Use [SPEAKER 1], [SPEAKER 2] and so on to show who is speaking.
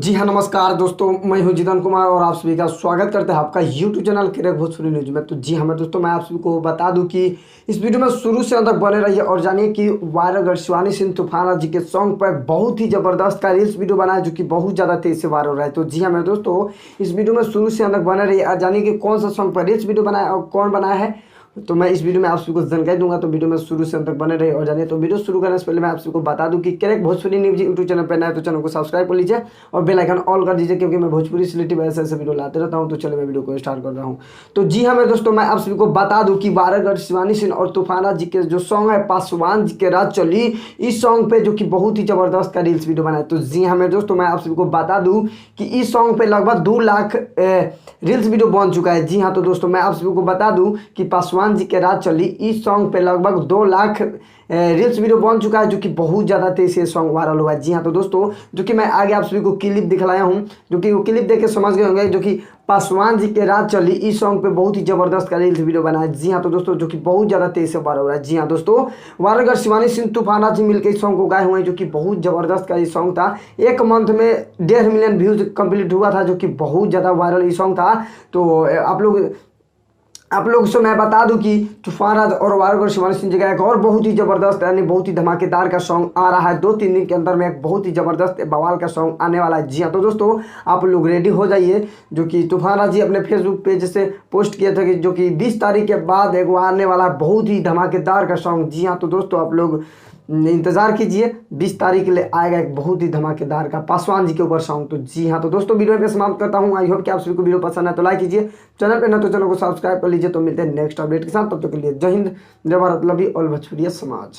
[SPEAKER 1] जी हाँ, नमस्कार दोस्तों, मैं हूँ जिदन कुमार और आप सभी का स्वागत करते हैं आपका YouTube channel crack Bhojpuri news में। तो जी हाँ दोस्तों, मैं आप सभी को बता दूं कि इस वीडियो में शुरू से अंत तक बने रहिए और जानिए कि वायरल गर्ल शिवानी सिंह तूफान जी के सॉन्ग पर बहुत ही जबरदस्त का रील्स वीडियो बनाया जो कि बहुत ज़्यादा तेज से वायरल रहा है। तो जी हाँ मेरे दोस्तों, इस वीडियो में शुरू से अंत तक बने रहिए और जानिए कि कौन सा सॉन्ग पर रील्स वीडियो बनाया और कौन बनाया है। तो मैं इस वीडियो में आप सभी को जानकारी दूंगा, तो वीडियो में शुरू से अंत तक बने रहे और जानिए। तो वीडियो शुरू करने से पहले मैं आप सभी को बता दूं कि crack Bhojpuri news YouTube channel पर नया तो चैनल को सब्सक्राइब कर लीजिए और बेल आइकन ऑल कर दीजिए, क्योंकि मैं भोजपुरी से रिलेटेड ऐसे वीडियो लाते रहता हूं। तो चलिए मैं वीडियो को स्टार्ट कर रहा हूं। तो जी हाँ मेरे दोस्तों, मैं आप सभी को बता दूं कि वायरल गर्ल शिवानी सिंह और तूफाना जी के जो सॉन्ग है पासवान जी के राज चली, इस सॉन्ग पे जो कि बहुत ही जबरदस्त का रील्स वीडियो बनाया। तो जी हाँ मेरे दोस्तों, मैं आप सभी को बता दूं कि इस सॉन्ग पे लगभग 2 लाख रील्स वीडियो बन चुका है। जी हाँ, तो दोस्तों मैं आप सभी को बता दूं कि पासवान जी के राज चली इस सॉन्ग पे लगभग 2 लाख रील्स वीडियो बन चुका है, जो कि बहुत ज़्यादा तेज से सॉन्ग वायरल हुआ है। जी हाँ, तो दोस्तों जो कि मैं आगे आप सभी को क्लिप दिखलाया हूँ, जो कि वो क्लिप देख के समझ गए होंगे, जो कि पासवान जी के राज चली इस सॉन्ग पे बहुत ही जबरदस्त का रील्स वीडियो बना है। जी हाँ, तो दोस्तों जो कि बहुत ज़्यादा तेज से वायरल हो रहा है। जी हाँ दोस्तों, वायरल गर्ल शिवानी सिंह तूफाना जी मिलकर इस सॉन्ग को गाए हुए हैं, जो कि बहुत जबरदस्त का ये सॉन्ग था। एक मंथ में 1.5 मिलियन व्यूज कंप्लीट हुआ था, जो कि बहुत ज़्यादा वायरल ये सॉन्ग था। तो आप लोग से मैं बता दूं कि तूफान राज और वायरल गर्ल शिवानी सिंह जी का एक और बहुत ही जबरदस्त यानी बहुत ही धमाकेदार का सॉन्ग आ रहा है। 2-3 दिन के अंदर में एक बहुत ही जबरदस्त बवाल का सॉन्ग आने वाला है। जी हाँ, तो दोस्तों आप लोग रेडी हो जाइए, जो कि तूफान राज जी अपने फेसबुक पेज से पोस्ट किए थे कि जो कि 20 तारीख के बाद एक आने वाला बहुत ही धमाकेदार का सॉन्ग। जी हाँ, तो दोस्तों आप लोग इंतजार कीजिए, 20 तारीख के लिए आएगा एक बहुत ही धमाकेदार का पासवान जी के ऊपर सॉन्ग। तो जी हाँ, तो दोस्तों वीडियो पे समाप्त करता हूँ। आई होप कि आप सभी को वीडियो पसंद है तो लाइक कीजिए, चैनल पे ना तो चैनल को सब्सक्राइब कर लीजिए। तो मिलते हैं नेक्स्ट अपडेट के साथ, तब तक के लिए जय हिंद, जय भारत, लव यू ऑल भोजपुरिया समाज।